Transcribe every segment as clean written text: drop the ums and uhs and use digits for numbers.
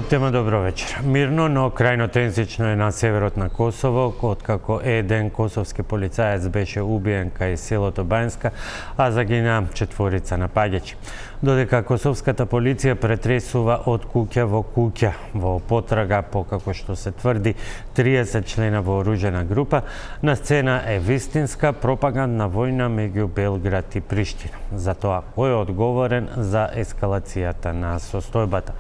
Топ тема, добро вечер. Мирно, но крајно тензично е на северот на Косово, откако еден косовски полицаец беше убиен кај селото Бајнска, а загина четворица напаѓачи. Додека косовската полиција претресува од куќа во куќа во потрага по, како што се тврди, 30 члена вооружена група, на сцена е вистинска пропагандна војна меѓу Белград и Приштина. За тоа, кој е одговорен за ескалацијата на состојбата?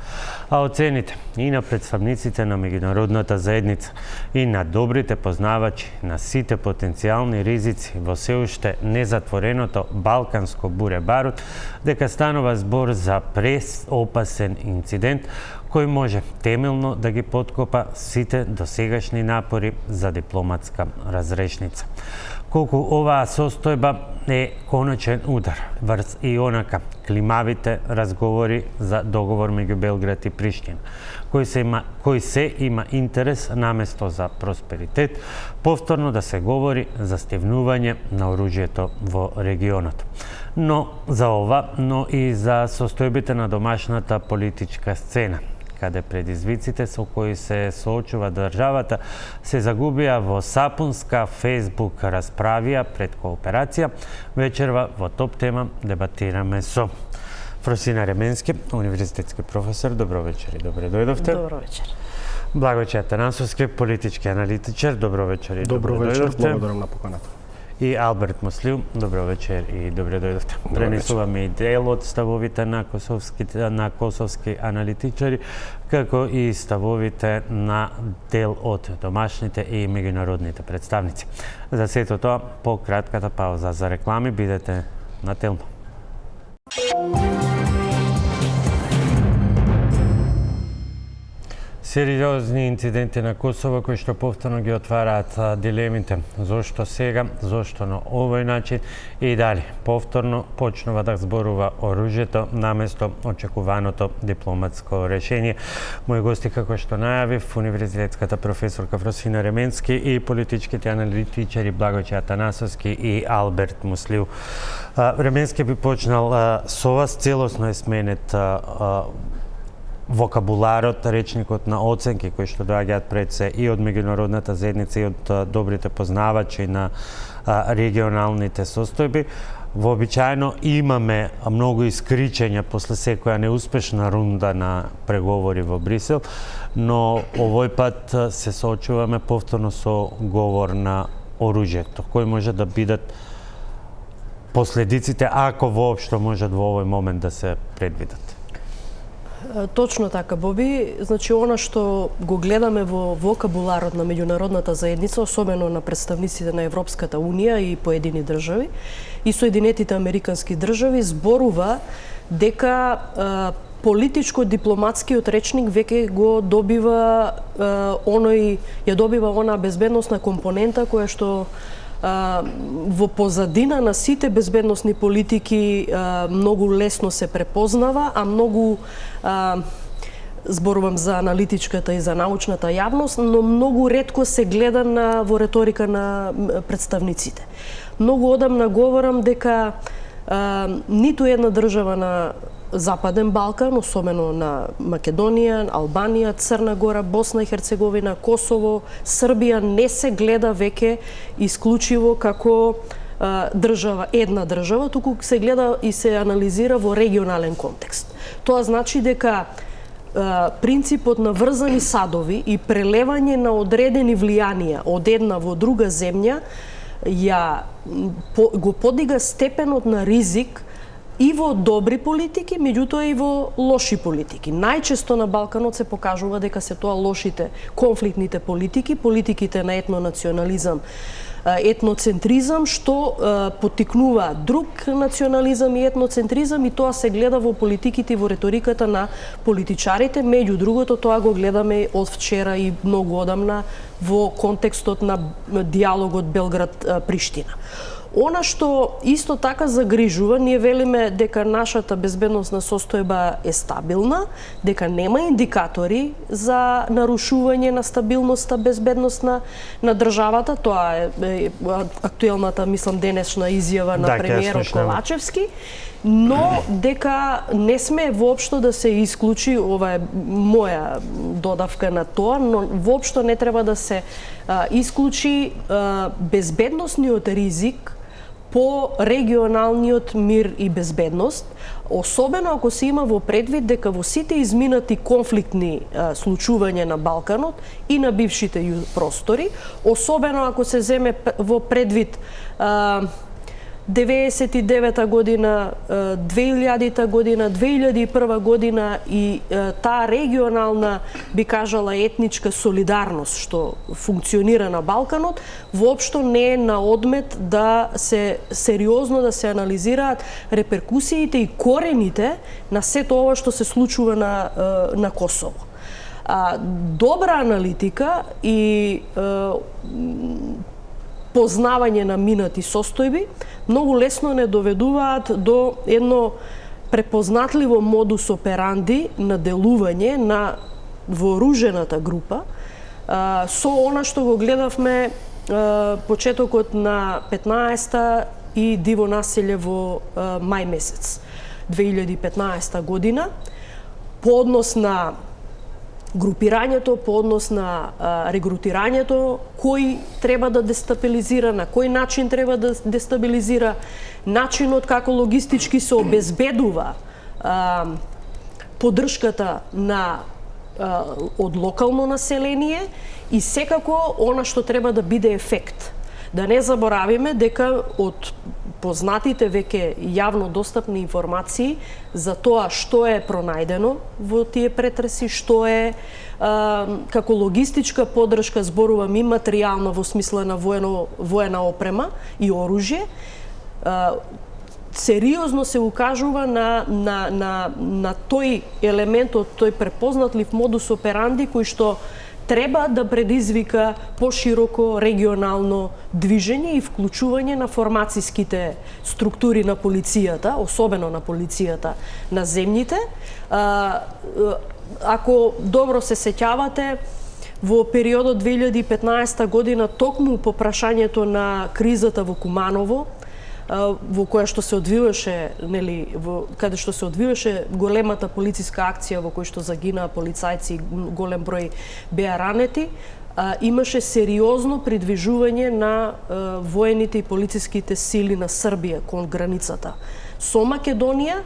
А оцените и на представниците на меѓународната заедница и на добрите познавачи на сите потенцијални ризици во се уште незатвореното балканско буре барут, дека станува збор за опасен инцидент кој може темелно да ги поткопа сите досегашни напори за дипломатска разрешница. Колку оваа состојба е конечен удар врз и онака климавите разговори за договор меѓу Белград и Приштина, кој се има интерес наместо за просперитет, повторно да се говори за стивнување на оружјето во регионот. Но за ова, но и за состојбите на домашната политичка сцена, каде предизвиците со кои се соочува државата се загубија во сапунска Facebook расправија пред кооперација, вечерва во топ тема дебатираме со Фросина Ременски, универзитетски професор. Добро вечер и добре дојдовте. Добро вечер. Благојче Атанасовски, политички аналитичар. Добро вечер и добре дојдовте. Добро вечер, благодарам на поканата. И Алберт Муслив, добро вечер и добре дојдовте. Пренесуваме и дел од ставовите на косовски аналитичари, како и ставовите на дел од домашните и меѓународните представници. За сето тоа, по кратката пауза за реклами, бидете на телно. Сериозни инциденти на Косово кои што повторно ги отвараат дилемите. Зошто сега, зошто на овој начин и дали повторно почнува да зборува оружјето наместо очекуваното дипломатско решение. Мои гости, како што најавив, универзитетската професорка Фросина Ременски и политичките аналитичари Благојче Атанасовски и Алберт Муслив. Ременски би почнал со вас. Целосно е сменет вокабуларот, речникот на оценки кои што доаѓаат пред се и од меѓународната заедница и од добрите познавачи на регионалните состојби. Вообичаено имаме многу искричења после секоја неуспешна рунда на преговори во Брисел, но овој пат се соочуваме повторно со говор на оружјето. Кои може да бидат последиците, ако воопшто можат во овој момент да се предвидат? Точно така, Боби. Значи, она што го гледаме во вокабуларот на меѓународната заедница, особено на представниците на Европската Унија и поедини држави, и Соединетите Американски држави, зборува дека политичко-дипломатскиот речник веќе го добива ја добива она безбедносна компонента која што во позадина на сите безбедносни политики многу лесно се препознава, а многу зборувам за аналитичката и за научната јавност, но многу ретко се гледа во реторика на представниците. Многу одамна говорам дека ниту една држава на Западен Балкан, особено на Македонија, Албанија, Црна Гора, Босна и Херцеговина, Косово, Србија не се гледа веќе исклучиво како една држава, туку се гледа и се анализира во регионален контекст. Тоа значи дека принципот на врзани садови и прелевање на одредени влијанија од една во друга земја го подига степенот на ризик и во добри политики, меѓутоа и во лоши политики. Најчесто на Балканот се покажува дека се тоа лошите, конфликтните политики, политиките на етнонационализам, етноцентризам, што поттикнува друг национализам и етноцентризам, и тоа се гледа во политиките и во реториката на политичарите. Меѓу другото, тоа го гледаме од вчера и многу одамна во контекстот на диалогот Белград-Приштина. Она што исто така загрижува, ние велиме дека нашата безбедносна состојба е стабилна, дека нема индикатори за нарушување на стабилноста, безбедноста на државата. Тоа е актуелната, мислам, денешна изјава на премиерот Ковачевски. Но дека не сме воопшто да се исклучи, ова е моја додавка на тоа, но воопшто не треба да се исклучи безбедносниот ризик по регионалниот мир и безбедност, особено ако се има во предвид дека во сите изминати конфликтни случувања на Балканот и на бившите простори, особено ако се земе во предвид 99-та година, 2000-та година, 2001 година и таа регионална, би кажала, етничка солидарност што функционира на Балканот, воопшто не е на одмет да се сериозно да се анализираат реперкусиите и корените на сето ова што се случува на Косово. Добра аналитика и познавање на минати состојби многу лесно не доведуваат до едно препознатливо модус операнди на делување на вооружената група со она што го гледавме почетокот на 15-та и диво населје во мај месец 2015 година по однос на групирањето, по однос на регрутирањето, кој треба да дестабилизира, на кој начин треба да дестабилизира, начинот како логистички се обезбедува поддршката на од локално население и секако она што треба да биде ефект. Да не заборавиме дека од познатите веќе јавно достапни информации за тоа што е пронајдено во тие претреси, што е како логистичка поддршка, зборувам и материјално во смисла на воена опрема и оружје, сериозно се укажува на тој елемент, од тој препознатлив модус операнди кој што треба да предизвика пошироко регионално движење и вклучување на формацијските структури на полицијата, особено на полицијата на земјите. Ако добро се сеќавате, во периодот 2015 година, токму по прашањето на кризата во Куманово, во која што се одвиваше, нели, каде што се одвиваше големата полициска акција во која што загинаа полицајци, голем број беа ранети, имаше сериозно придвижување на воените и полициските сили на Србија кон границата со Македонија,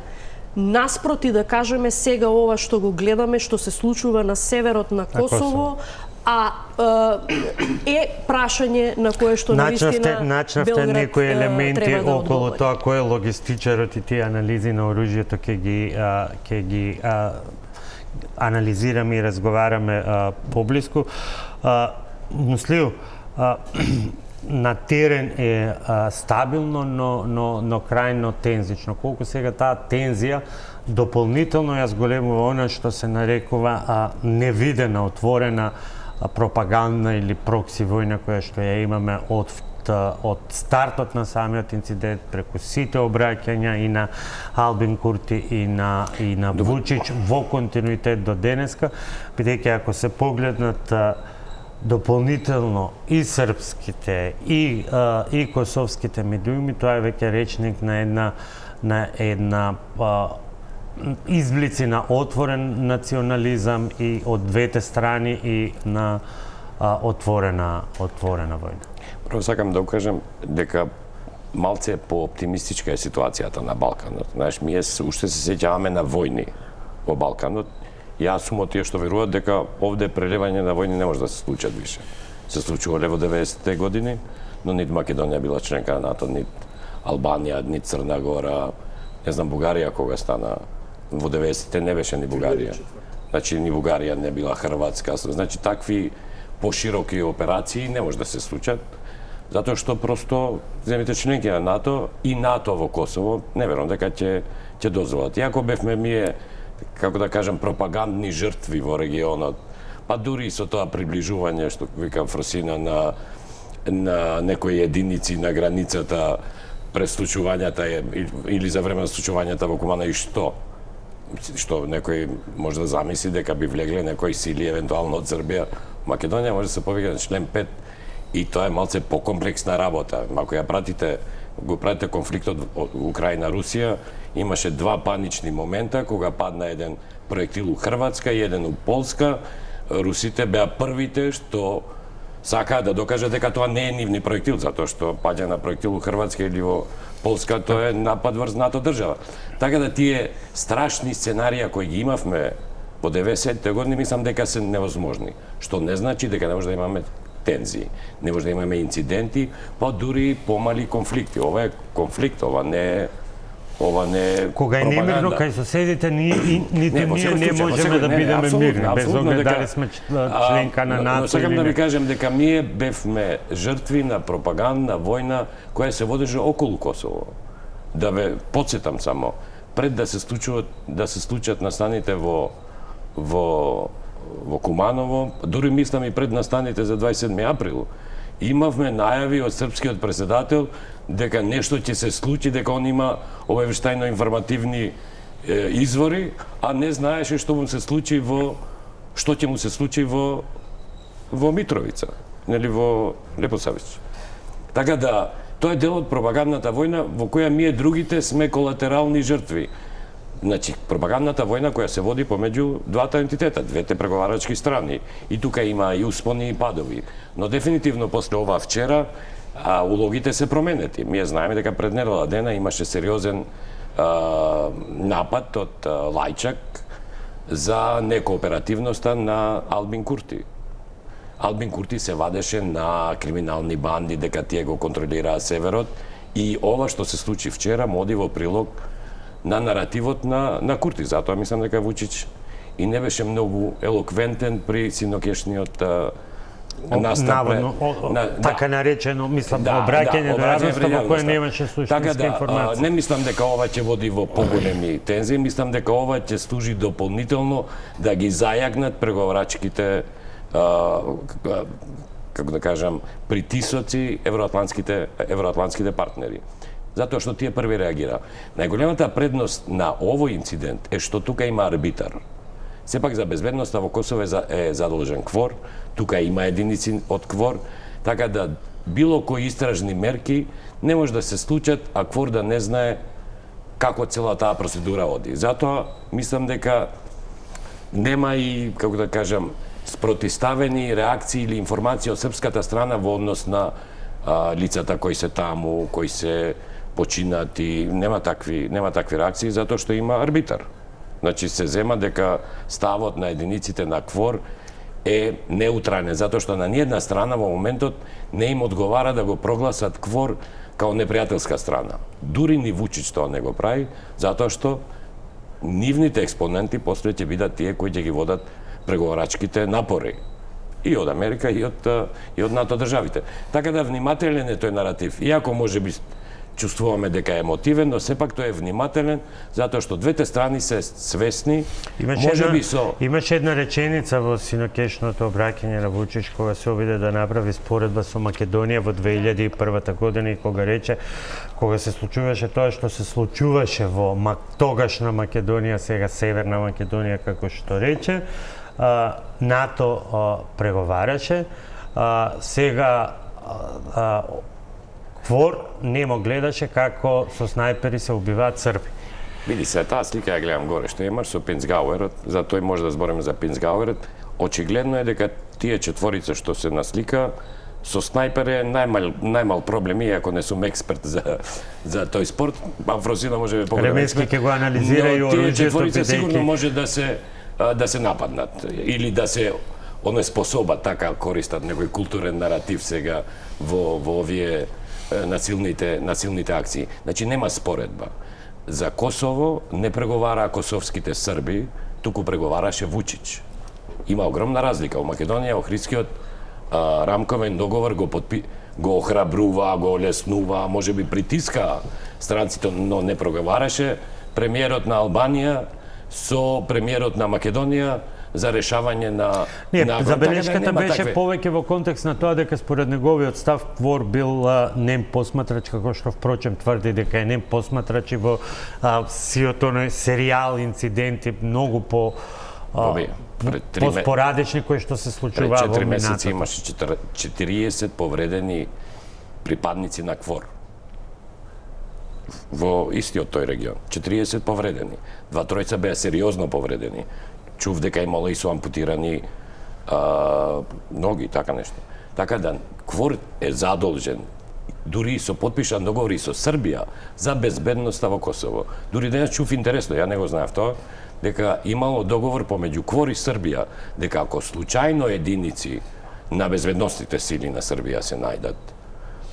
наспроти, да кажеме, сега ова што го гледаме, што се случува на северот на Косово, е прашање на кое што навистина начнавте некои елементи околу тоа кој е логистичарот и тие анализи на оружјето ќе ги анализираме и разговараме поблиску. Муслију, на терен е стабилно, но крајно тензично. Колку сега таа тензија дополнително ја зголемува она што се нарекува невидена, отворена пропагандна или прокси војна која што ја имаме од стартот на самиот инцидент, преку сите обраќања и на Албин Курти и на Вучич во континуитет до денеска, бидејќи ако се погледнат дополнително и српските и косовските медиуми, тоа е веќе речник на една изблици на отворен национализам и од двете страни и на отворена војна. Прво сакам да укажам дека малце по-оптимистичка е ситуацијата на Балканот. Знаеш, ние уште се сеќаваме на војни во Балканот. Јас сум од тие што веруваат дека овде прелевање на војни не може да се случат више. Се случувале во 90-те години, но нит Македонија била членка на НАТО, нит Албанија, нит Црна Гора, не знам Бугарија кога стана во 90-те не беше ни Бугарија. Значи ни Бугарија не била Хрватска. Значи такви пошироки операции не може да се случат, затоа што просто земите членки на НАТО и НАТО во Косово не верувам дека ќе дозволат. Иако бевме ние, како да кажам, пропагандни жртви во регионот, па дури и со тоа приближување, што викам Фросина, на на некои единици на границата пред случувањата или за време на случувањата во Кумана и што некој може да замисли дека би влегле некои сили евентуално од Србија. Македонија може да се повика на член 5 и тоа е малце покомплексна работа. Ако го пратите конфликтот од Украина-Русија, имаше два панични момента кога падна еден проектил у Хрватска и еден у Полска. Русите беа првите што сакаа да докажат дека тоа не е нивни проектил, затоа што паѓа на проектил у Хрватска или во Полска, тоа е напад врз НАТО држава. Така да тие страшни сценарија кои ги имавме во 90-те години, мислам дека се невозможни. Што не значи дека не може да имаме тензии, не може да имаме инциденти, па дури помали конфликти. Ова е конфликт, ова не е кога е немирно кај соседите, ниту ние не можеме да бидеме мирни, без оглед дали сме членка на НАТО. Но сакам да ви кажем дека ние бевме жртви на пропагандна војна која се водеше околу Косово. Да ве потсетам само, пред да се случат настаните во Куманово, дури мислам и пред настаните за 27 април, имавме најави од српскиот председател дека нешто ќе се случи, дека он има обавештајно-информативни извори, а не знаеше што ќе му се случи во Митровица, нели во Лепосавица. Така да, тоа е дел од пропагандната војна во која ние другите сме колатерални жртви. Значи, пропагандната војна која се води помеѓу двата ентитета, двете преговарачки страни. И тука има и успони и падови. Но дефинитивно после ова вчера улогите се променети. Ние знаеме дека пред недела дена имаше сериозен напад од Лајчак за некооперативноста на Албин Курти. Албин Курти се вадеше на криминални банди дека тие го контролираа северот и ова што се случи вчера моди во прилог на наративот на Курти. Затоа мислам дека Вучич и не беше многу елоквентен при синокешниот настап. Така наречено, мислам, обраќање до јавноста во која немаше суштинска информација. Не мислам дека ова ќе води во поголеми тензии, мислам дека ова ќе служи дополнително да ги зајагнат преговарачките како да кажам, притисоци евроатлантските партнери. Затоа што тие први реагира. Најголемата предност на овој инцидент е што тука има арбитар. Сепак за безбедноста во Косово е задолжен КФОР, тука има единици од КФОР, така да било кои истражни мерки не може да се случат, а КФОР да не знае како цела таа процедура оди. Затоа мислам дека нема и, како да кажам, спротиставени реакции или информации од српската страна во однос на лицата кои се таму, кои се починати, нема такви реакции затоа што има арбитар. Значи се зема дека ставот на единиците на КФОР е неутрален, затоа што на ниедна страна во моментот не им одговара да го прогласат КФОР као непријателска страна. Дури ни Вучич тоа не го прави, затоа што нивните експоненти после ќе бидат тие кои ќе ги водат преговарачките напори и од Америка и од НАТО државите. Така да внимателен е тој наратив. Иако можеби чувствуваме дека е емотивен, но сепак тој е внимателен, затоа што двете страни се свесни, Имаше една реченица во синокешното обраќање на Вучич кога се обиде да направи споредба со Македонија во 2001 година и кога се случуваше тоа што се случуваше во тогашна Македонија, сега Северна Македонија, како што рече, НАТО преговараше, сега КФОР немо гледаше како со снајпери се убиваат срби. Види се, таа слика ја гледам горе што имаш со Пинцгауерот, за тој може да збориме за Пинцгауерот. Очигледно е дека тие четворица што се на слика со снајпер е најмал проблем, иако не сум експерт за тој спорт, Фросина може да Ремески ќе го анализира и оружјето, тие четворица сигурно може да се нападнат или да се онеспособат, така користат некој културен наратив сега во овие насилните акции. Значи нема споредба. За Косово не преговараа косовските срби, туку преговараше Вучич. Има огромна разлика. У Македонија Охридскиот рамковен договор го охрабрува, го олеснува, можеби притиска странците, но не преговараше премиерот на Албанија со премиерот на Македонија за решавање на... Не, на забелешката беше повеќе во контекст на тоа дека според неговиот став КВОР бил нем посматрач, како што впрочем тврди дека е нем посматрач и во сиот оној серијал инциденти многу по спорадични кои што се случуваа во минатото. Пред 4 месеци имаше 40 повредени припадници на КВОР во истиот тој регион. 40 повредени. 2-3 беа сериозно повредени. Чув дека имало и со ампутирани ноги, така нешто. Така да КВОР е задолжен, дури со подпишан договори со Србија за безбедноста во Косово. Дури денес чув интересно, ја не го знаев тоа, дека имало договор помеѓу КВОР и Србија, дека ако случајно единици на безбедностните сили на Србија се најдат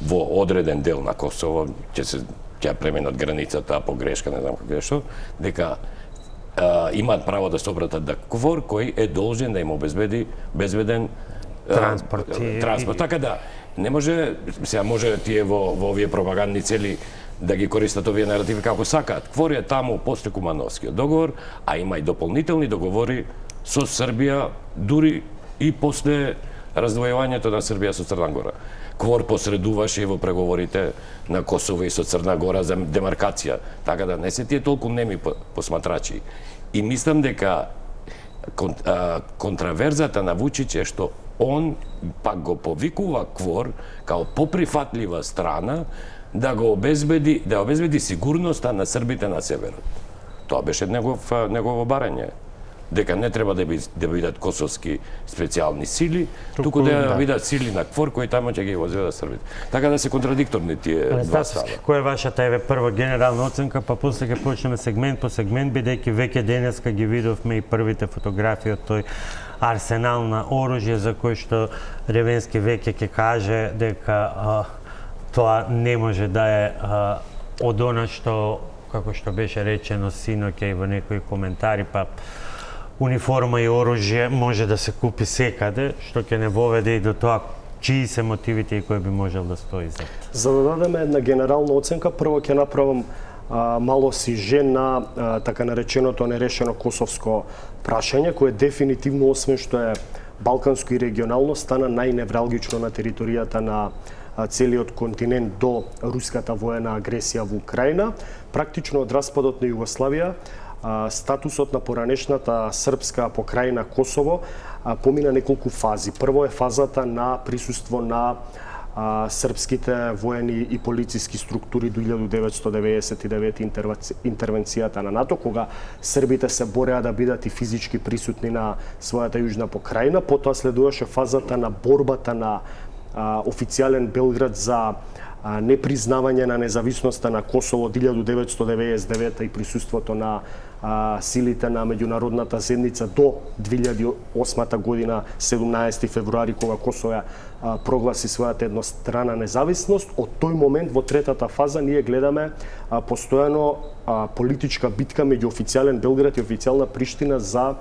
во одреден дел на Косово, ќе пременат границата по грешка, не знам како што, дека имаат право да се обратат до КВОР, кој е должен да им обезбеди безбеден транспорт. Така да, не може, сега може тие во овие пропагандни цели да ги користат овие наративи како сакаат. КВОР е таму после Кумановскиот договор, а има и дополнителни договори со Србија, дури и после раздвојувањето на Србија со Црна Гора. КВОР посредуваше и во преговорите на Косово и со Црна Гора за демаркација, така да не се тие толку неми посматрачи. И мислам дека контраверзата на Вучич е што он пак го повикува КВОР као поприфатлива страна да обезбеди сигурноста на србите на северот. Тоа беше негово барање. Дека не треба да бидат косовски специјални сили, туку да бидат сили на КВОР кои тамо ќе ги возведат србите. Така да се контрадикторни тие два става. Која е вашата прва генерална оценка, па после ќе почнеме сегмент по сегмент, бидејќи веќе денеска ги видовме и првите фотографии од тој арсенал на оружје за кој што Ревенски веќе ќе каже дека тоа не може да е од она што, како што беше речено синоќа и во некои коментари, па униформа и оружје може да се купи секаде, што ќе не воведе и до тоа чии се мотивите и кој би можел да стои за. За да дадеме една генерална оценка, прво ќе направам мало сиже на така нареченото нерешено косовско прашање, кое дефинитивно, освен што е балканско и регионално, стана најневралгично на територијата на целиот континент до руската воена агресија во Украина. Практично од распадот на Југославија, статусот на поранешната српска покрајна Косово помина неколку фази. Прво е фазата на присуство на српските воени и полициски структури до 1999 интервенцијата на НАТО, кога србите се бореа да бидат и физички присутни на својата јужна покрајна. Потоа следуваше фазата на борбата на официјален Белград за непризнавање на независноста на Косово од 1999 и присуството на силите на меѓународната заедница до 2008 година, 17 февруари, кога Косово прогласи својата еднострана независност. Од тој момент во третата фаза ние гледаме постојано политичка битка меѓу официјален Белград и официјална Приштина за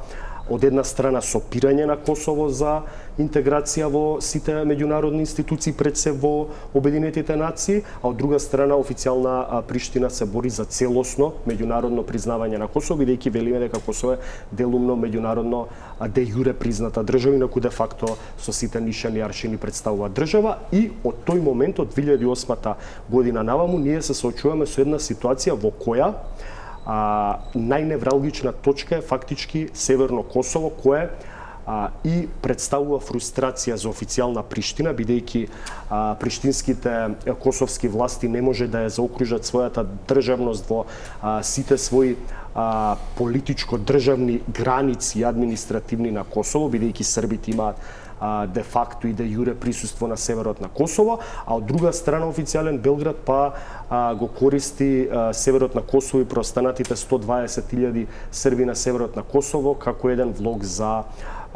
од една страна сопирање на Косово за интеграција во сите меѓународни институции, пред се во Обединетите нации, а од друга страна официјална Приштина се бори за целосно меѓународно признавање на Косово, бидејќи велиме дека Косово е делумно меѓународно де јуре призната држава, инаку де факто со сите нишани и аршини представува држава. И од тој момент, од 2008 година наваму, ние се соочуваме со една ситуација во која најневралгична точка е фактички Северно Косово, кое и представува фрустрација за официјална Приштина, бидејќи приштинските косовски власти не може да ја заокружат својата државност во сите своји политичко-државни граници и административни на Косово, бидејќи србите имаат де факто и де јуре присуство на северот на Косово, а од друга страна официјален Белград го користи северот на Косово и преостанатите 120.000 срби на северот на Косово како еден влог за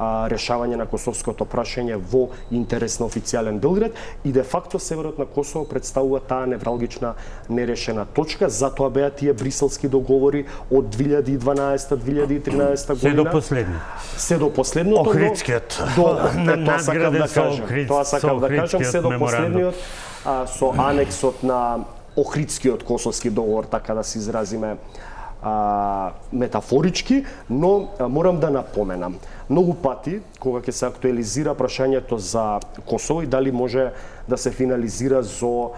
решавање на косовското прашање во интерес на официјален Белград, и де факто северот на Косово представува таа невралгична нерешена точка. Затоа беа тие бриселски договори од 2012-2013 година. Се до последно. Се до последното. Охридскиот. Тоа сакав да кажам, се до последниот со анексот на Охридскиот косовски договор, така да се изразиме метафорички, но морам да напоменам. Многу пати, кога ќе се актуализира прашањето за Косово и дали може да се финализира за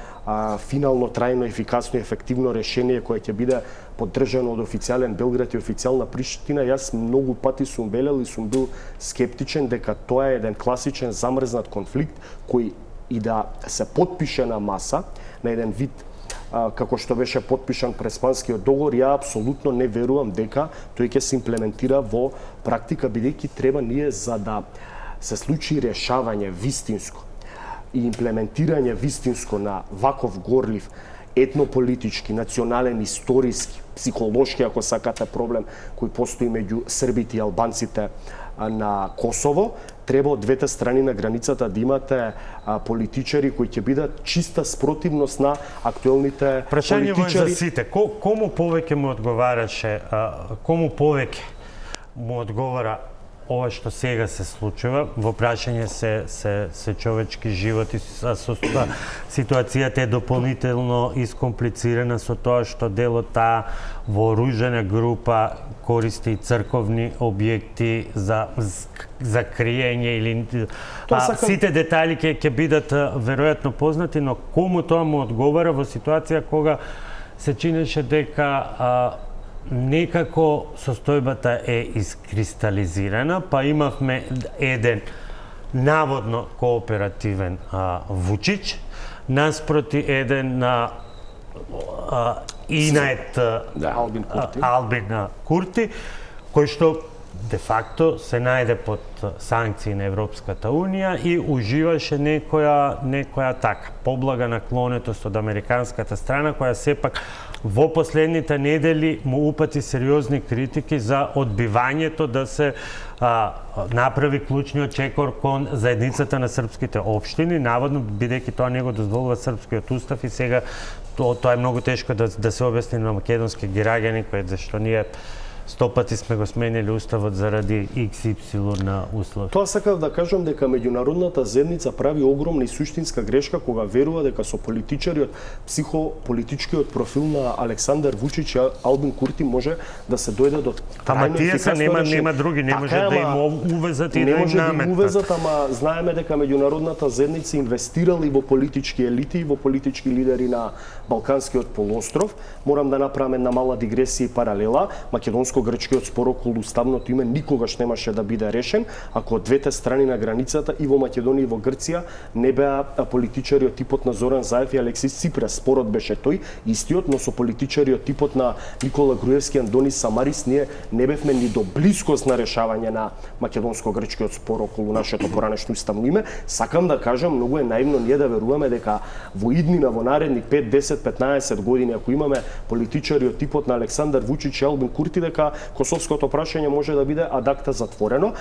финално, трајно, ефикасно и ефективно решение кое ќе биде поддржано од официјален Белград и официјална Приштина, јас многу пати сум велел и сум бил скептичен дека тоа е еден класичен замрзнат конфликт кој и да се потпише на маса, на еден вид како што беше потпишан Преспанскиот договор, ја апсолутно не верувам дека тој ќе се имплементира во практика, бидејќи треба ние за да се случи решавање вистинско и имплементирање вистинско на ваков горлив етнополитички, национален, историски, психолошки, ако сакате, проблем кој постои меѓу србите и албанците на Косово, треба од двете страни на границата да имате политичари кои ќе бидат чиста спротивност на актуелните прашање политичари. за сите. Кому повеќе му одговараше, кому повеќе му одговара ова што сега се случува? Во прашање се човечки животи, ситуацијата е дополнително искомплицирана со тоа што дел од таа вооружена група користи црковни објекти за криење или сите детали ќе бидат веројатно познати, но кому тоа му одговара во ситуација кога се чинеше дека некако состојбата е искристализирана, па имавме еден наводно кооперативен Вучич наспроти еден инает Албин Курти, кој што де факто се најде под санкции на Европската Унија и уживаше некоја така поблага наклонетост од американската страна, која сепак во последните недели му упати сериозни критики за одбивањето да се направи клучниот чекор кон заедницата на српските општини, наводно бидејќи тоа не го дозволува српскиот устав и сега тоа е многу тешко да се објасни на македонски граѓани кои зашто ние 100 пати сме го сменили уставот заради XY на услови. Тоа сакав да кажам дека меѓународната заедница прави огромна и суштинска грешка кога верува дека со политичариот, психополитичкиот профил на Александар Вучич и Албин Курти може да се дојде до трајно ефикасно нема други, не може да им увезат и да им наметнат. Не може да им увезат, ама знаеме дека меѓународната заедница инвестирала и во политички елити и во политички лидери на Балканскиот полуостров. Морам да направам една мала дигресија и паралела. Македонско-грчкиот спор околу уставното име никогаш немаше да биде решен ако од двете страни на границата и во Македонија и во Грција не беа политичари од типот на Зоран Заев и Алексис Ципрас. Спорот беше тој истиот, но со политичари од типот на Никола Груевски, Андонис Самарис ние не бевме ни до блискост на решавање на македонско-грчкиот спор околу нашето поранешно уставно име. Сакам да кажам, многу е наивно ние да веруваме дека во иднина во наредни 5, 10, 15 години ако имаме политичари од типот на Александар Вучич и Албин Курти дека косовското прашање може да биде адакта затворено.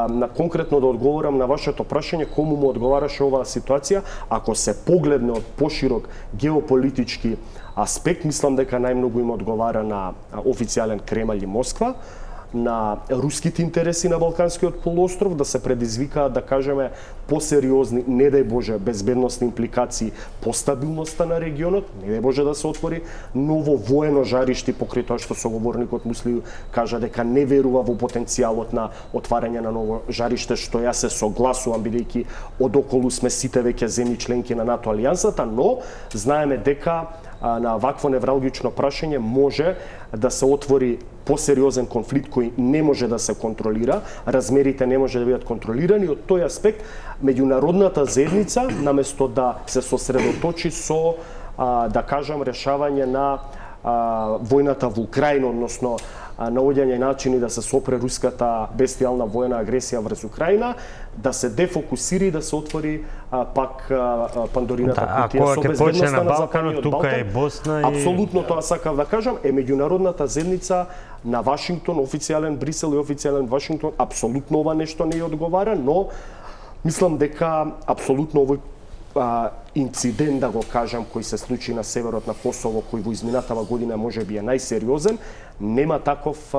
На конкретно да одговорам на вашето прашање, кому му одговараше оваа ситуација, ако се погледне од поширок геополитички аспект, мислам дека најмногу им одговара на официјален Кремљ и Москва, на руските интереси на Балканскиот полуостров, да се предизвикаат, да кажеме, посериозни, не дај Боже, безбедносни импликации по стабилноста на регионот, не дај Боже да се отвори ново воено жариште, покрај тоа што соговорникот Мусли кажа дека не верува во потенцијалот на отварање на ново жариште, што јас се согласувам, бидејќи од околу сме сите веќе земји членки на НАТО алијансата, но знаеме дека на вакво невралгично прашање може да се отвори посериозен конфликт кој не може да се контролира, размерите не може да бидат контролирани. Од тој аспект, меѓународната заедница, наместо да се сосредоточи со, да кажам, решавање на војната во Украина, односно наоѓање начини да се сопре руската бестијална војна агресија врз Украина, да се дефокусира и да се отвори пак Пандорината кутија со безбедноста на Западниот тука е Босна и апсолутно тоа сакав да кажам, меѓународната заедница на Вашингтон, официјален Брисел и официјален Вашингтон, апсолутно ова нешто не ја одговара, но мислам дека апсолутно овој инцидент, да го кажам, кој се случи на северот на Косово, кој во изминатава година можеби е најсериозен, нема таков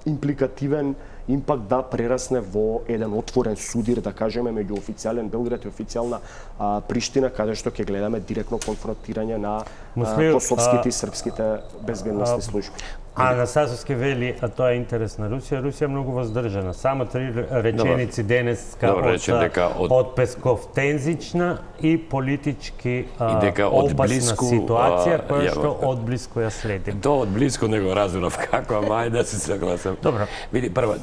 импликативен импакт да прерасне во еден отворен судир, да кажеме, меѓу официјален Белград и официјална Приштина, каде што ќе гледаме директно конфронтирање на косовските и српските безбедносни служби. А Анастасовски вели, а тоа е интерес на Русија. Русија е многу воздржана. Само 3 реченици денеска од Песков. Тензична и политички опасна ситуација, која што одблиску ја следи. Тоа одблиску не го разбирав како, ама ајде да се согласам. Добро. Види, прво,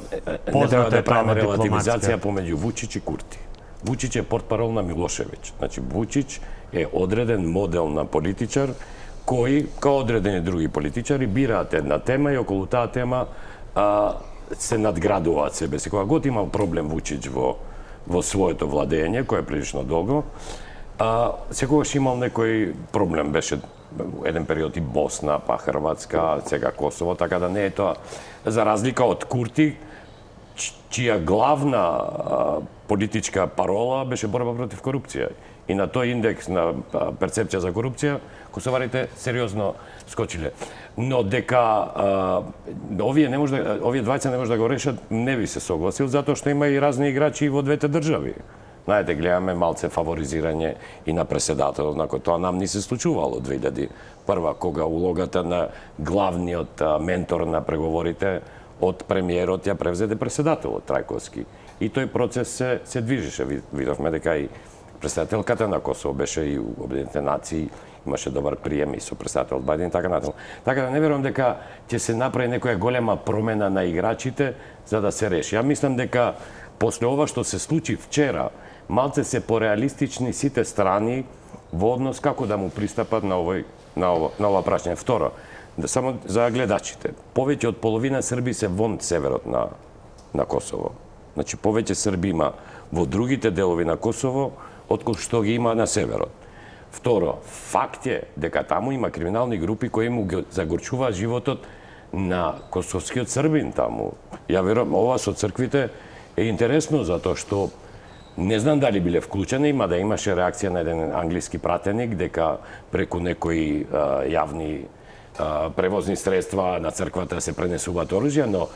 не треба да правиме релативизација помеѓу Вучич и Курти. Вучич е портпарол на Милошевиќ. Значи, Вучич е одреден модел на политичар кои, као одредени други политичари, бираат една тема и околу таа тема се надградуваат себе си. Кога год имал проблем Вучич во своето владење, кое е прилично долго, секогаш имал некој проблем. Беше еден период и Босна, па Хрватска, сега Косово, така да не е тоа. За разлика од Курти, чија главна политичка парола беше борба против корупција. И на тој индекс на перцепција за корупција, косоварите сериозно скочиле. Но дека овие двајца не може да го решат, не би се согласил, затоа што има и разни играчи во двете држави. Знаете, гледаме малце фаворизирање и на преседателот, на кој тоа нам не се случувало 2001, кога улогата на главниот ментор на преговорите од премиерот ја превзеде преседателот Трајковски. И тој процес се движеше. Видовме дека и председателката на Косово беше и у Обединетите нации, имаше добар прием и со председател Бајден и така натаму. Така да не верувам дека ќе се направи некоја голема промена на играчите за да се реши. Ја мислам дека после ова што се случи вчера, малце се пореалистични сите страни во однос како да му пристапат на ова прашање. Второ, само за гледачите. Повеќе од половина срби се вон северот на Косово. Значи, повеќе срби има во другите делови на Косово, отколку што ги има на северот. Второ, факт е дека таму има криминални групи кои му загорчуваат животот на косовскиот србин таму. Ја верувам, ова со црквите е интересно, затоа што не знам дали биле вклучени, има да имаше реакција на еден англиски пратеник, дека преку некои јавни превозни средства на црквата се пренесуваат оружја, но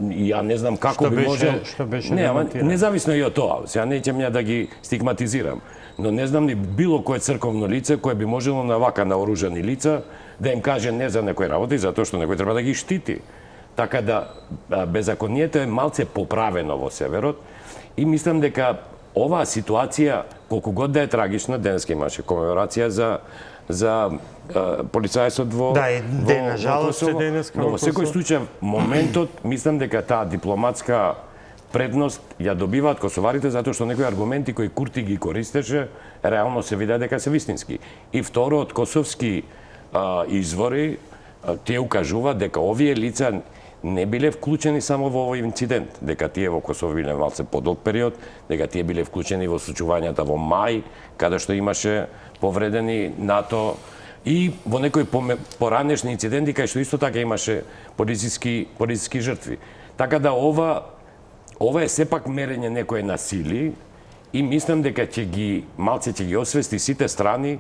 ја не знам како би можел... Што беше демонтирано? Независно и од тоа, сега неќем ја да ги стигматизирам, но не знам ни било кое црковно лице кое би можело на вака наоружани лица да им каже не за некој работи, затоа што некој треба да ги штити. Така да беззаконието е малце поправено во северот и мислам дека оваа ситуација, колку год да е трагична, денеска имаше комеморација за полицајствот во Косово, но во секој случај моментот мислам дека таа дипломатска предност ја добиваат косоварите затоа што некои аргументи кои Курти ги користеше реално се видеа дека се вистински. И второ, од косовски извори тие укажуваат дека овие лица не биле вклучени само во овој инцидент, дека тие во Косово биле малце подолг период, дека тие биле вклучени во случувањата во мај, каде што имаше повредени НАТО и во некои поранешни инциденти кај што исто така имаше полициски жртви. Така да ова е сепак мерење некое насили и мислам дека малце ќе ги освести сите страни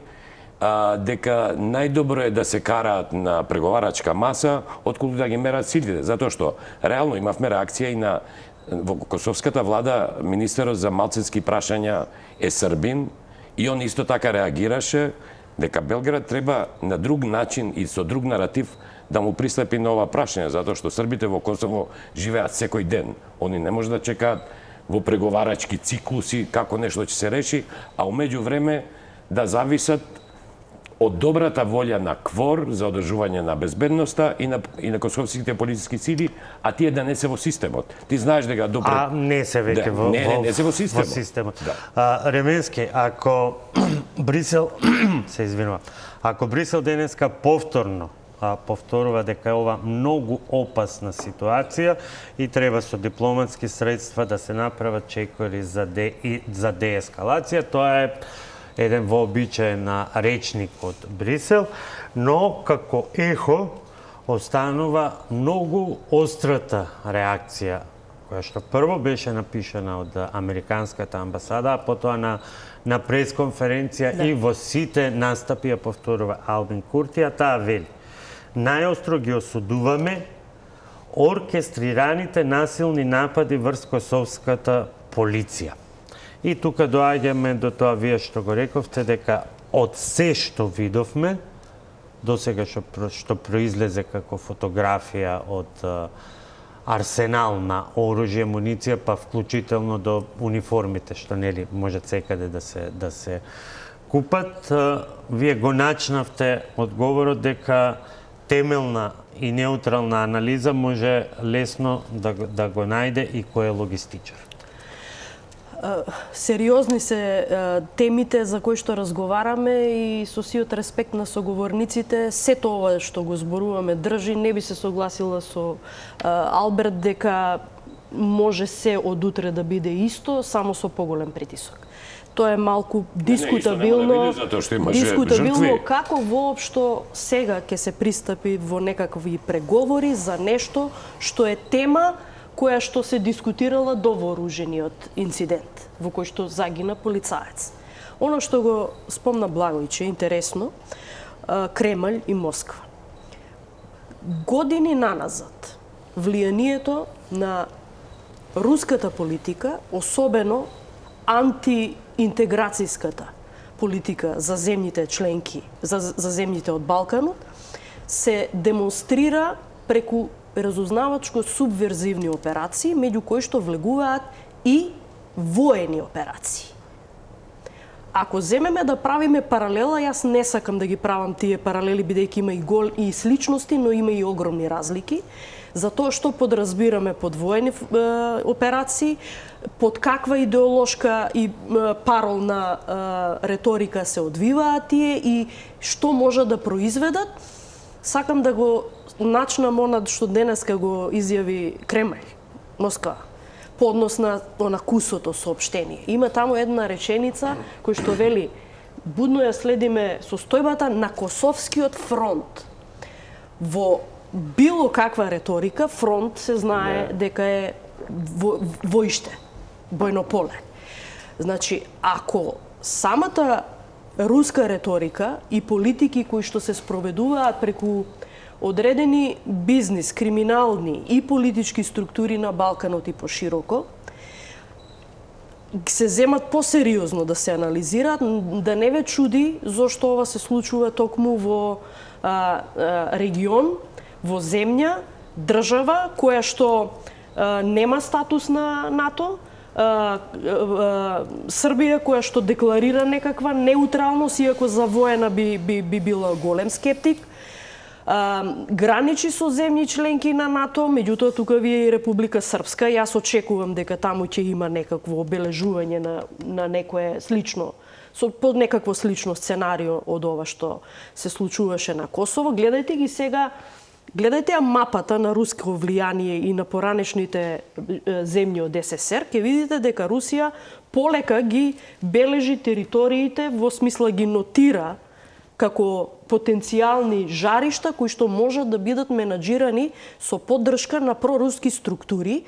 дека најдобро е да се караат на преговарачка маса отколку да ги мерат силите, затоа што реално имавме реакција и во косовската влада министерот за малцински прашања е србин и он исто така реагираше дека Белград треба на друг начин и со друг наратив да му пристапи на ова прашање, затоа што србите во Косово живеат секој ден. Они не може да чекаат во преговарачки циклуси како нешто ќе се реши, а умеѓу време да зависат од добрата волја на КФОР за одржување на безбедноста и на косовските полициски сили, а тие да не се во системот. Ти знаеш дека А не се веќе не се во системот. Ременски, ако Брисел се извинува, ако Брисел денеска повторува дека е ова многу опасна ситуација и треба со дипломатски средства да се направат чекори за деескалација, тоа е еден вообичаен речник од Брисел, но како ехо останува многу острата реакција, која што прво беше напишана од Американската амбасада, а потоа на пресконференција и во сите настапи ја повторува Албин Курти, а таа вели: најостро ги осудуваме оркестрираните насилни напади врз косовската полиција. И тука доаѓаме до тоа вие што го рековте дека од се што видовме, досега што произлезе како фотографија од арсенал на оружје, муниција, па вклучително до униформите, што нели можат секаде да се купат. Вие го начнавте одговорот дека темелна и неутрална анализа може лесно да го најде и кој е логистичар. Сериозни се темите за кои што разговараме и со сиот респект на соговорниците, сето ова што го зборуваме држи. Не би се согласила со Алберт дека може се од утре да биде исто, само со поголем притисок. Тоа е малку дискутабилно, како воопшто сега ќе се пристапи во некакви преговори за нешто што е тема која што се дискутирала до вооружениот инцидент, во кој што загина полицаец. Оно што го спомна Благојче, интересно, Кремљ и Москва. Години наназад, влијанието на руската политика, особено антиинтеграцијската политика за земјите членки, за земјите од Балканот, се демонстрира преку разузнавачко-субверзивни операции, меѓу кои што влегуваат и воени операции. Ако земеме да правиме паралела, јас не сакам да ги правам тие паралели, бидејќи има и сличности, но има и огромни разлики, затоа што подразбираме под воени операции, под каква идеолошка и паролна реторика се одвиваат тие и што може да произведат. Сакам да го начнам она што денеска го изјави Кремљ, Москва, по однос на кусото соопштение. Има таму една реченица која што вели: будно ја следиме состојбата на Косовскиот фронт. Во било каква реторика, фронт се знае дека е воиште, бојно поле. Значи, ако самата руска реторика и политики кои што се спроведуваат преку одредени бизнис, криминални и политички структури на Балканот и пошироко, се земат посериозно да се анализираат, да не ве чуди зошто ова се случува токму во регион, во земја, држава која што нема статус на НАТО, Србија која што декларира некаква неутралност, иако за воена би била голем скептик, граничи со земји членки на НАТО, меѓутоа тука ви е и Република Српска. Јас очекувам дека таму ќе има некакво обележување на некое слично, под некакво слично сценарио од ова што се случуваше на Косово. Гледајте ги сега, гледајте ја мапата на руско влијание и на поранешните земји од СССР, ќе видите дека Русија полека ги бележи териториите, во смисла ги нотира како потенцијални жаришта кои што можат да бидат менаџирани со поддршка на проруски структури.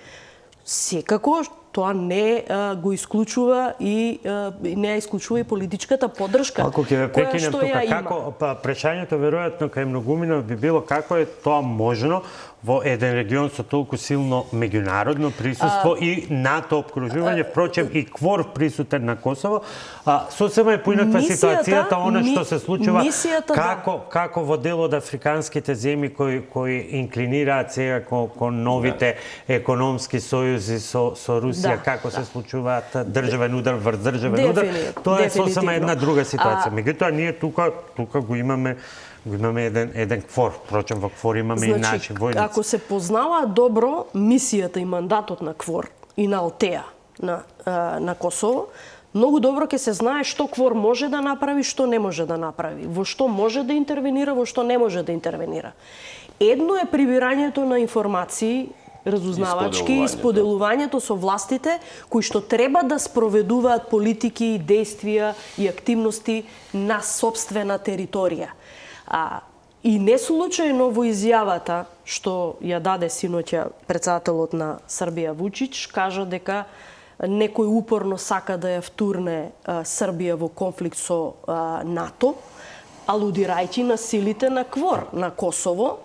Секако тоа не го исклучува и не ја исклучува и политичката поддршка. Ако ќе ве прекинем тука, како прашањето веројатно кај многумина би било како е тоа можно во еден регион со толку силно меѓународно присуство и НАТО обкружување, впрочем и КФОР присутен на Косово. Сосема е поинаква ситуацијата, она што се случува како во дел од африканските земји кои инклинираат сега кон новите економски сојузи со Русија, како се случуваат државен удар врз државен удар. Тоа е сосема една друга ситуација. Меѓутоа ние тука го имаме еден КФОР, впрочем во КФОР имаме и наши војници. Ако се познава добро мисијата и мандатот на КФОР и на Алтеа на Косово, многу добро ќе се знае што КФОР може да направи, што не може да направи, во што може да интервенира, во што не може да интервенира. Едно е прибирањето на информации разузнавачки и споделувањето со властите кои што треба да спроведуваат политики, действија и активности на сопствена територија. И не случајно во изјавата што ја даде синоќа председателот на Србија Вучич, кажа дека некој упорно сака да ја втурне Србија во конфликт со НАТО, алудирајќи на силите на КФОР на Косово.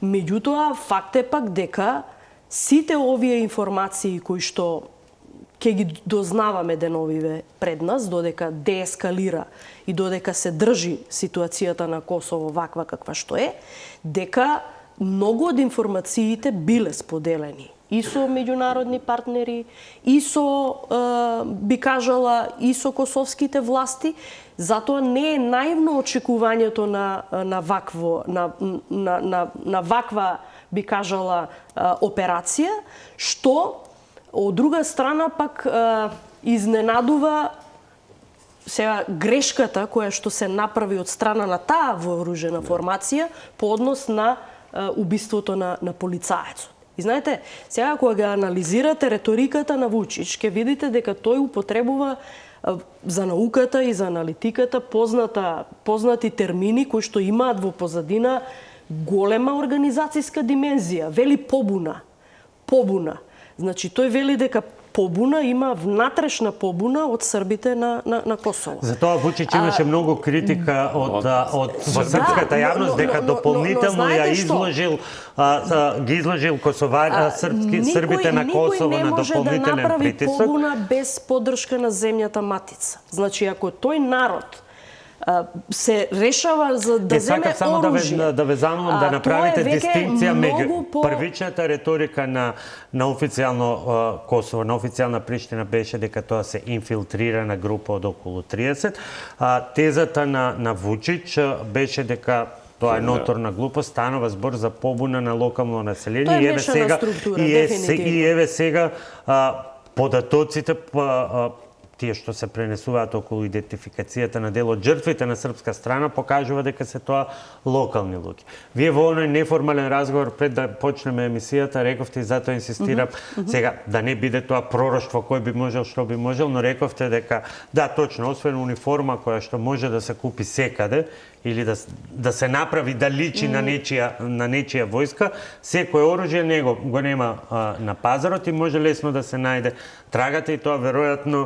Меѓутоа, факт е пак дека сите овие информации кои што ќе ги дознаваме деновиве пред нас, додека деескалира и додека се држи ситуацијата на Косово ваква каква што е, дека многу од информациите биле споделени и со меѓународни партнери, и со, би кажала, и со косовските власти. Затоа не е наивно очекувањето на ваква, би кажала, операција, што од друга страна пак изненадува сега грешката која што се направи од страна на таа вооружена формација по однос на убиството на полицаецот. И знаете, сега кога ga анализирате реториката на Вучич, ќе видите дека тој употребува за науката и за аналитиката познати термини кои што имаат во позадина голема организацијска димензија. Вели побуна. Значи, тој вели дека побуна има внатрешна побуна од србите на Косово. Затоа Вучич имаше многу критика од во српската јавност дека дополнително ја ги изложил србите на Косово на дополнителен притисок. Никој не може да направи побуна без поддршка на земјата матица. Значи, ако тој народ се решава за да земе оружје. Само да ве замолам да направите дистинкција меѓу првичната реторика на официјално Косово, на официјална Приштина беше дека тоа се инфилтрирана група од околу 30. Тезата на Вучич беше дека тоа е ноторна глупост, станува збор за побуна на локално население. Тоа е мешана структура, дефинитивно. И еве сега податоците тие што се пренесуваат околу идентификацијата на дел од жртвите на српска страна покажува дека се тоа локални луѓе. Вие во оној неформален разговор пред да почнеме емисијата рековте и затоа инсистирам сега да не биде тоа пророштво кој би можел, што би можел, но рековте дека да, точно, освен униформа која што може да се купи секаде или да се направи да личи на нечија војска, секој оружје него го нема на пазарот и може лесно да се најде. Трагате и тоа веројатно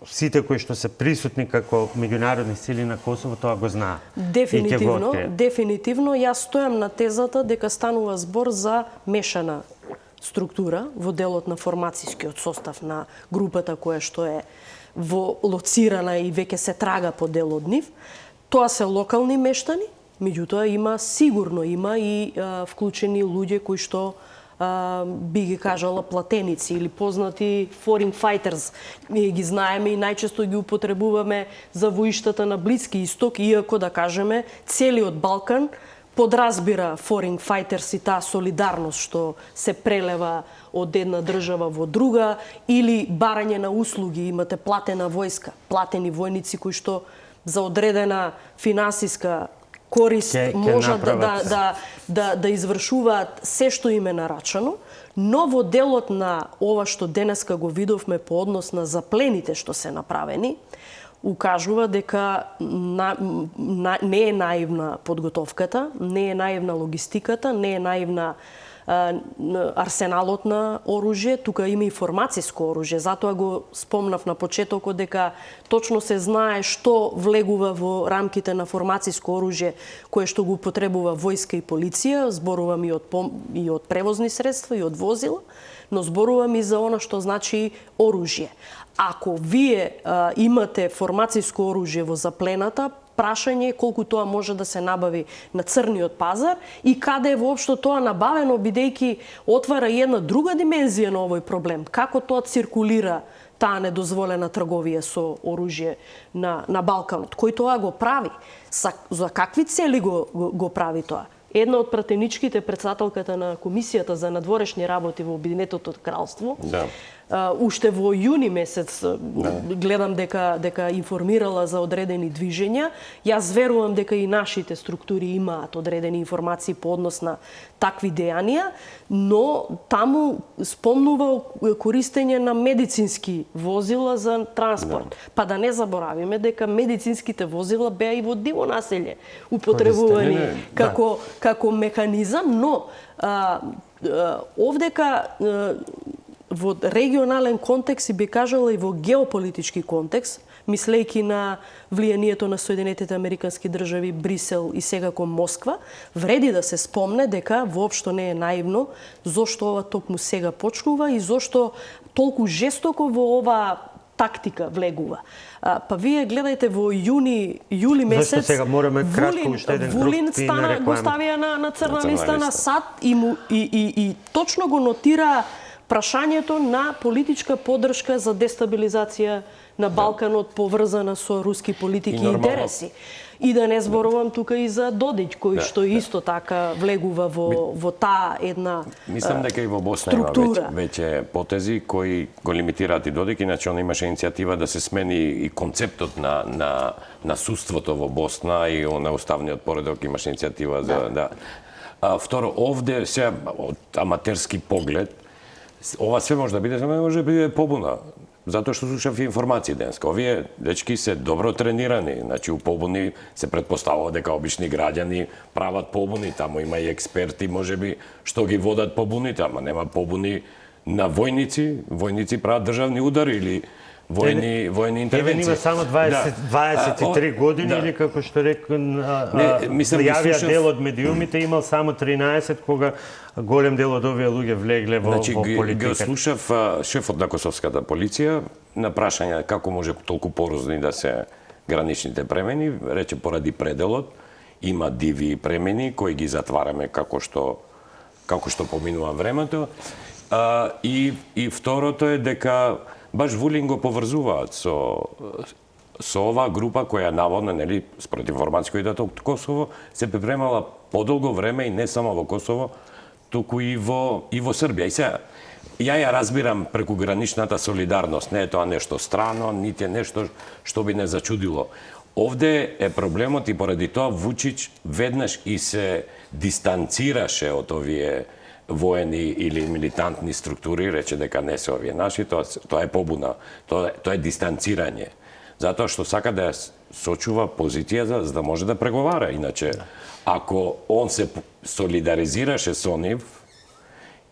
сите кои што се присутни како меѓународни сили на Косово тоа го знаат. Дефинитивно јас стојам на тезата дека станува збор за мешана структура во делот на формацијскиот состав на групата која што е лоцирана и веќе се трага по дел од нив. Тоа се локални мештани, меѓутоа сигурно има и вклучени луѓе кои што би ги кажала платеници или познати foreign fighters. Ние ги знаеме и најчесто ги употребуваме за воиштата на Блиски Исток, иако да кажеме целиот Балкан подразбира foreign fighters и таа солидарност што се прелева од една држава во друга или барање на услуги, имате платена војска, платени војници кои што за одредена финансиска корист можат да извршуваат се што им е нарачано, но во делот на ова што денеска го видовме по однос на заплените што се направени, укажува дека не е наивна подготовката, не е наивна логистиката, не е наивна арсеналот на оружје, тука има и формацијско оружје. Затоа го спомнав на почетокот дека точно се знае што влегува во рамките на формацијско оружје кое што го употребува војска и полиција, зборувам и од превозни средства и од возила, но зборувам и за она што значи оружје. Ако вие имате формацијско оружје во заплената, прашање е колку тоа може да се набави на црниот пазар и каде е воопшто тоа набавено, бидејќи отвара и една друга димензија на овој проблем. Како тоа циркулира таа недозволена трговија со оружје на Балканот? Кој тоа го прави? За какви цели го прави тоа? Една од пратеничките, председателката на Комисијата за надворешни работи во Обединетото кралство, уште во јуни месец гледам дека информирала за одредени движења. Јас верувам дека и нашите структури имаат одредени информации по однос на такви дејанија, но таму спомнува користење на медицински возила за транспорт. Па да не заборавиме дека медицинските возила беа и во диво населје употребувани како механизам, но овдека во регионален контекст и би кажала и во геополитички контекст, мислејки на влијанието на Соединетите Американски држави, Брисел и сега кон Москва, вреди да се спомне дека воопшто не е наивно зошто ова токму сега почнува и зошто толку жестоко во ова тактика влегува. Па вие гледајте во јули месец. Зашто сега мораме кратко уште еден круг Вулин и на го ставија на црна листа на САД и точно го нотира прашањето на политичка поддршка за дестабилизација на Балканот поврзана со руски политики и интереси. И да не зборувам тука и за Додиќ, кој што исто така влегува во таа една структура. Мислам дека и во Босна има веќе потези кои го лимитираат и Додик, иначе он имаше иницијатива да се смени и концептот на судството во Босна и на уставниот поредок имаше иницијатива за да. Второ, овде се од аматерски поглед ова све може да биде, само може да биде побуна. Затоа што слушав информации денеска. Овие дечки се добро тренирани, значи у побуни се претпоставува дека обични граѓани прават побуни, таму има и експерти, можеби што ги водат побуните, ама нема побуни на војници, војници прават државни удари или војни интервенции. Има само 23 години или како што јавија дел од медиумите имал само 13 кога голем дел од овие луѓе влегле во политиката. Го слушав шефот на косовската полиција на прашање како може толку порозни да се граничните премени, рече поради пределот, има диви премени кои ги затвараме како што поминува времето. И второто е дека баш Вулин го поврзуваат со оваа група која наводно, нели, според информации кои дадат од Косово, се припремала подолго време и не само во Косово, туку и во Србија. И сега, ја разбирам преку граничната солидарност, не е тоа нешто страно, нити нешто што би не зачудило. Овде е проблемот и поради тоа Вучич веднаш и се дистанцираше од овие воени или милитантни структури, рече дека не се овие наши, тоа е побуна, тоа е дистанцирање. Затоа што сака да ја сочува позицијата за да може да преговара. Иначе, ако он се солидаризираше со нив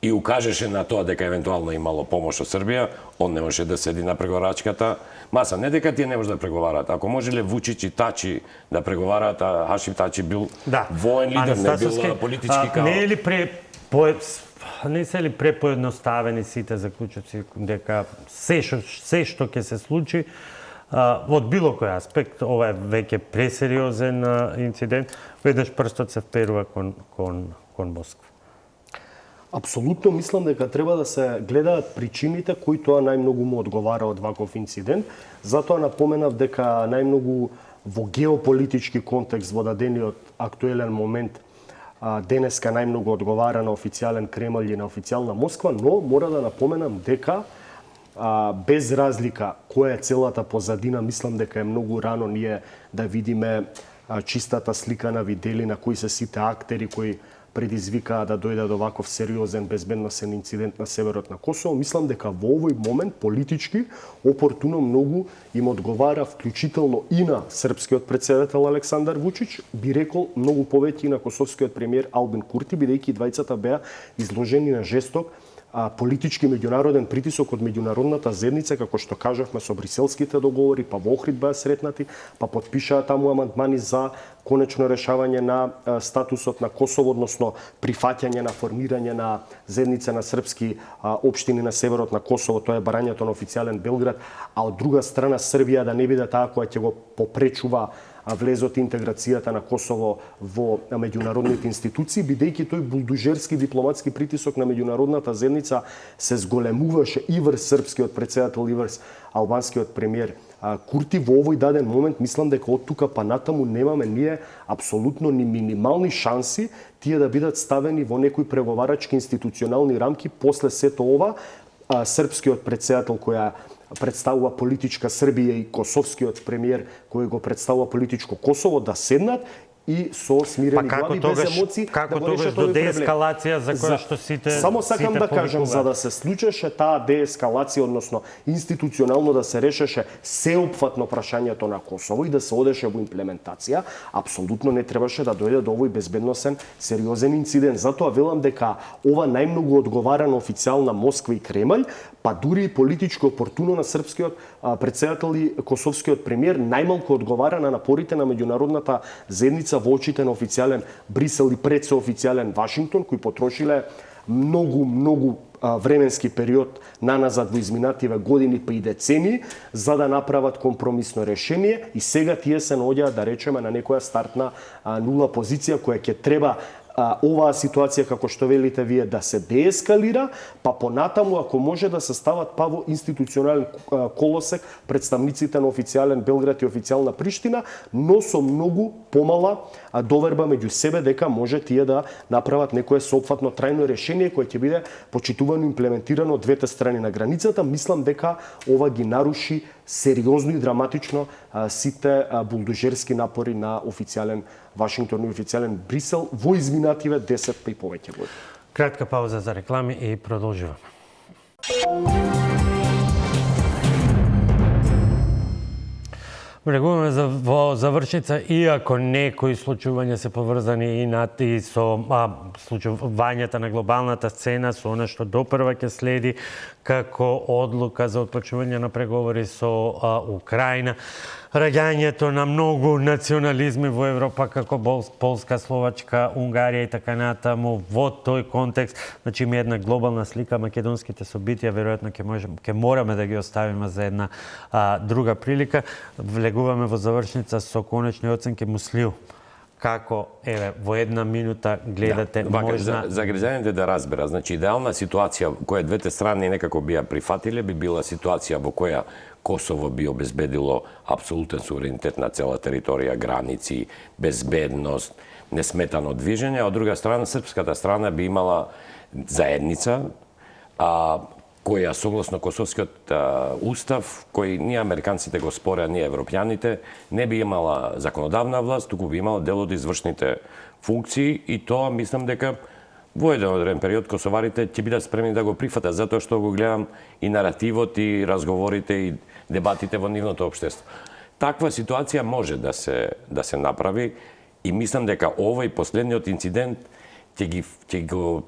и укажеше на тоа дека евентуално имало помош од Србија, он не може да седи на преговарачката маса. Не дека тие не може да преговараат. Ако можеле Вучич и Тачи да преговараат, а Хашим Тачи бил воен лидер, не бил политички као. Не се ли препоедноставени сите заклучоци дека се што ќе се случи од било кој аспект, ова е веќе пресериозен инцидент, веднаш прстот се вперува кон Москва? Апсолутно мислам дека треба да се гледаат причините кои тоа најмногу му одговара од ваков инцидент. Затоа напоменав дека најмногу во геополитички контекст во дадениот актуелен момент денеска најмногу одговара на официјален Кремљ и на официјална Москва, но мора да напоменам дека без разлика која е целата позадина, мислам дека е многу рано ние да видиме чистата слика на видели на кои се сите актери кои предизвикаа да дојде до ваков сериозен безбедносен инцидент на северот на Косово. Мислам дека во овој момент политички опортуно многу им одговара вклучително и на српскиот претседател Александар Вучич, би рекол многу повеќе и на косовскиот премиер Албин Курти, бидејќи двајцата беа изложени на жесток политички меѓународен притисок од меѓународната заедница, како што кажавме со бриселските договори, па во Охрид беа сретнати, па потпишаа таму амандмани за конечно решавање на статусот на Косово, односно прифаќање на формирање на заедница на српски општини на северот на Косово, тоа е барањето на официјален Белград, а од друга страна Србија да не биде таа која ќе го попречува влезот и интеграцијата на Косово во меѓународните институции, бидејќи тој булдужерски дипломатски притисок на меѓународната заедница се зголемуваше и врз српскиот претседател и врз албанскиот премиер Курти. Во овој даден момент мислам дека од тука па натаму немаме ние апсолутно ни минимални шанси тие да бидат ставени во некои преговарачки институционални рамки после сето ова. Српскиот претседател која представува политичка Србија и косовскиот премиер кој го представува политичко Косово да седнат и со смирени глави без емоции да го решат до овој проблем. деескалација за која што сите Само сакам да кажам, за да се случеше таа деескалација, односно институционално да се решеше сеопфатно прашањето на Косово и да се одеше во имплементација, апсолутно не требаше да дојде до овој безбедносен сериозен инцидент. Затоа велам дека ова најмногу одговара на официјална Москва и Кремљ, па дури и политички опортуно на српскиот претседател и косовскиот премиер, најмалку одговара на напорите на меѓународната заедница во очите на официјален Брисел и пред се официјален Вашингтон, кои потрошиле многу временски период наназад во изминативе години па и децении за да направат компромисно решение и сега тие се наоѓаат да речеме на некоја стартна нула позиција која ќе треба оваа ситуација, како што велите вие, да се деескалира, па понатаму, ако може да се стават па во институционален колосек представниците на официјален Белград и официјална Приштина, но со многу помала доверба меѓу себе дека може тие да направат некое соопфатно трајно решение кое ќе биде почитувано и имплементирано од двете страни на границата. Мислам дека ова ги наруши сериозно и драматично сите булдожерски напори на официјален Вашингтон и официјален Брисел во изминативе 10 па и повеќе години. Кратка пауза за реклами и продолжуваме. Влегуваме во завршница, иако некои случувања се поврзани и со случувањата на глобалната сцена, со она што допрва ќе следи како одлука за отпочнување на преговори со Украина, раѓањето на многу национализми во Европа како Полска, Словачка, Унгарија и така натаму. Во тој контекст, значи има една глобална слика, македонските собитија веројатно ќе мораме да ги оставиме за една друга прилика. Влегуваме во завршница со конечни оценки. Муслиу, како во една минута гледате можна за граѓаните да разбера, значи идеална ситуација која двете страни некако би ја прифатиле би била ситуација во која Косово би обезбедило апсолутен суверенитет на цела територија, граници, безбедност, несметано движење, а од друга страна српската страна би имала заедница која согласно Косовскиот устав, кој ние американците го спореа, ние европјаните, не би имала законодавна власт, туку би имала дел од извршните функции и тоа мислам дека во еден одреден период косоварите ќе бидат спремни да го прифатат, затоа што го гледам и наративот и разговорите и дебатите во нивното општество. Таква ситуација може да се направи и мислам дека овој последниот инцидент ќе го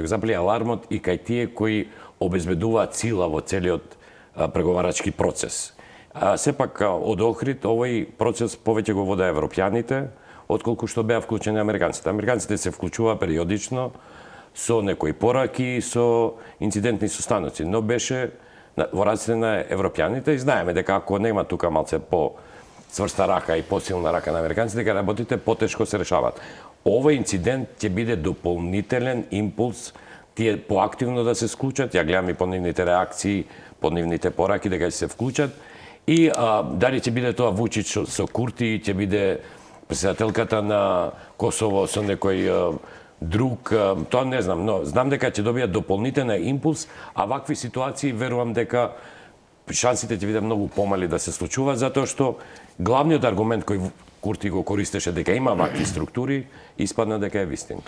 запали алармот и кај тие кои обезбедуваат сила во целиот преговарачки процес. Сепак од Охрид овој процес повеќе го вода европјаните, отколку што беа вклучени американците. Американците се вклучува периодично со некои пораки, со инцидентни состаноци, но беше во раците на европјаните и знаеме дека ако нема тука малце по цврста рака и посилна рака на американците, дека работите потешко се решаваат. Овој инцидент ќе биде дополнителен импулс тие поактивно да се склучат, ја гледам и по нивните реакции, по нивните пораки дека ќе се вклучат и дали ќе биде тоа Вучич со Курти, ќе биде председателката на Косово со некој друг, тоа не знам, но знам дека ќе добијат дополнителен импулс, а вакви ситуации верувам дека шансите ќе бидат многу помали да се случуваат, затоа што главниот аргумент кој Курти го користеше дека има вакви структури, испадна дека е вистина.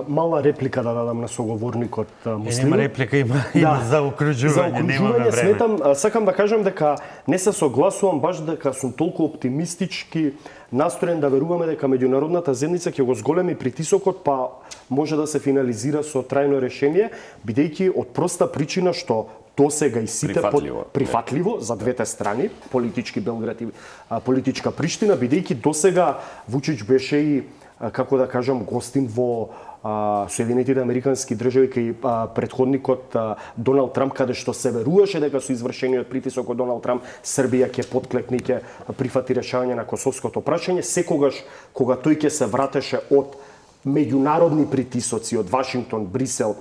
Мала реплика да дадам на соговорникот Муслиу. Нема реплика, има за окружување, немаме време. Сметам, сакам да кажам дека не се согласувам баш дека сум толку оптимистички настроен да веруваме дека меѓународната заедница ќе го зголеми притисокот, па може да се финализира со трајно решение, бидејќи од проста причина што досега и сите прифатливо за двете страни, политички Белград и политичка Приштина, бидејќи досега Вучич беше и, како да кажам, гостин во Соединетите Американски држави кај претходникот Доналд Трамп, каде што се веруваше дека со извршениот притисок од Доналд Трамп Србија ќе потклекне и ќе прифати решавање на косовското прашање, секогаш кога тој ќе се вратеше од меѓународни притисоци од Вашингтон, Брисел,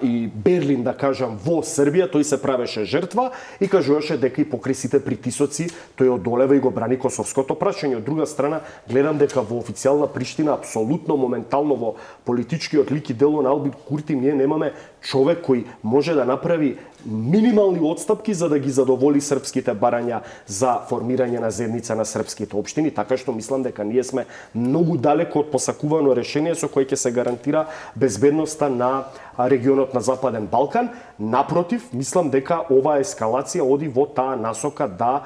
и Берлин, да кажам, во Србија, тој се правеше жртва и кажуваше дека и покрај сите притисоци тој одолева и го брани косовското прашање. Од друга страна, гледам дека во официјална Приштина апсолутно моментално во политичкиот лик и дело на Албин Курти ние немаме човек кој може да направи минимални отстапки за да ги задоволи српските барања за формирање на заедница на српските општини, така што мислам дека ние сме многу далеко од посакувано решение со кое ќе се гарантира безбедноста на регионот на Западен Балкан. Напротив, мислам дека оваа ескалација оди во таа насока да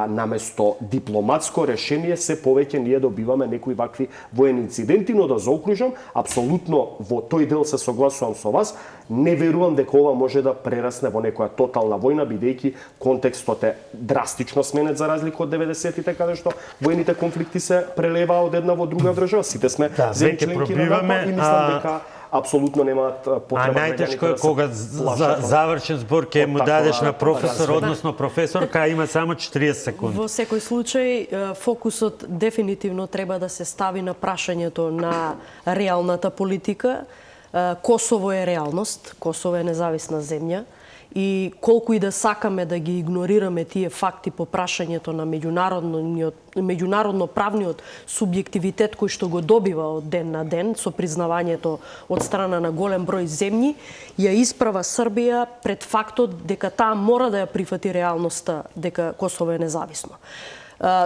наместо дипломатско решение се повеќе ние добиваме некои вакви воени инциденти, но да заокружам, апсолутно во тој дел се согласувам со вас, не верувам дека ова може да прерасне во некоја тотална војна, бидејќи контекстот е драстично сменет за разлика од 90-тите, каде што воените конфликти се прелеваа од една во друга држава. Сите сме земји членки на НАТО и мислам дека апсолутно немаат потреба. А најтешко е кога за завршен збор ќе му дадеш на професор, односно професорка, има само 40 секунди. Во секој случај, фокусот дефинитивно треба да се стави на прашањето на реалната политика. Косово е реалност, Косово е независна земја и колку и да сакаме да ги игнорираме тие факти по прашањето на меѓународно правниот субјективитет кој што го добива од ден на ден со признавањето од страна на голем број земји, ја исправа Србија пред фактот дека таа мора да ја прифати реалноста дека Косово е независно.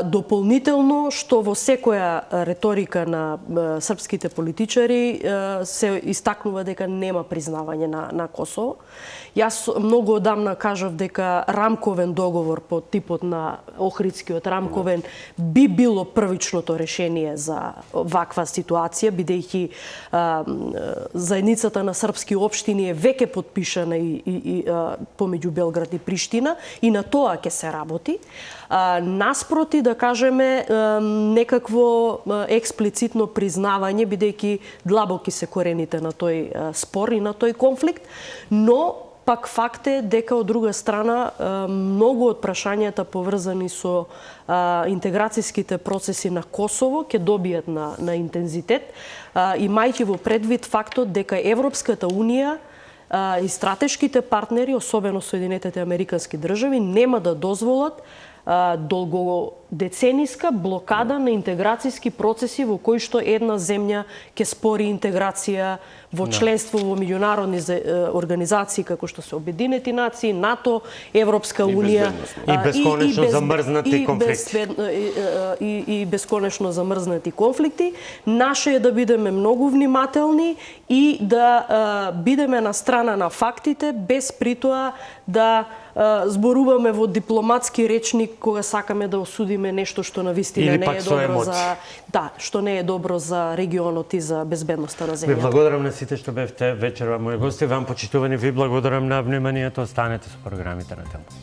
Дополнително, што во секоја реторика на српските политичари се истакнува дека нема признавање на Косово. Јас многу одамна кажав дека рамковен договор по типот на Охридскиот рамковен би било првичното решение за ваква ситуација, бидејќи заедницата на српски општини е веќе потпишана и помеѓу Белград и Приштина и на тоа ќе се работи. Наспроти, да кажеме, некакво експлицитно признавање, бидејќи длабоки се корените на тој спор и на тој конфликт, но пак факт е дека од друга страна многу од прашањата поврзани со интеграцијските процеси на Косово ќе добијат на интензитет, имајќи во предвид фактот дека Европската унија и стратешките партнери, особено Соединетите Американски држави, нема да дозволат долгодецениска блокада на интеграцијски процеси во кои што една земја ќе спори интеграција во членство во меѓународни организации како што се Обединети нации, НАТО, Европска унија и бесконечно замрзнати конфликти. И бесконечно замрзнати конфликти. Наше е да бидеме многу внимателни и да бидеме на страна на фактите, без притоа да зборуваме во дипломатски речник кога сакаме да осудиме нешто што навистина не е добро за што не е добро за регионот и за безбедноста на земјата. Ви благодарам на сите што бевте вечерва мои гости, вам почитувани, ви благодарам на вниманието, останете со програмите на Темпос.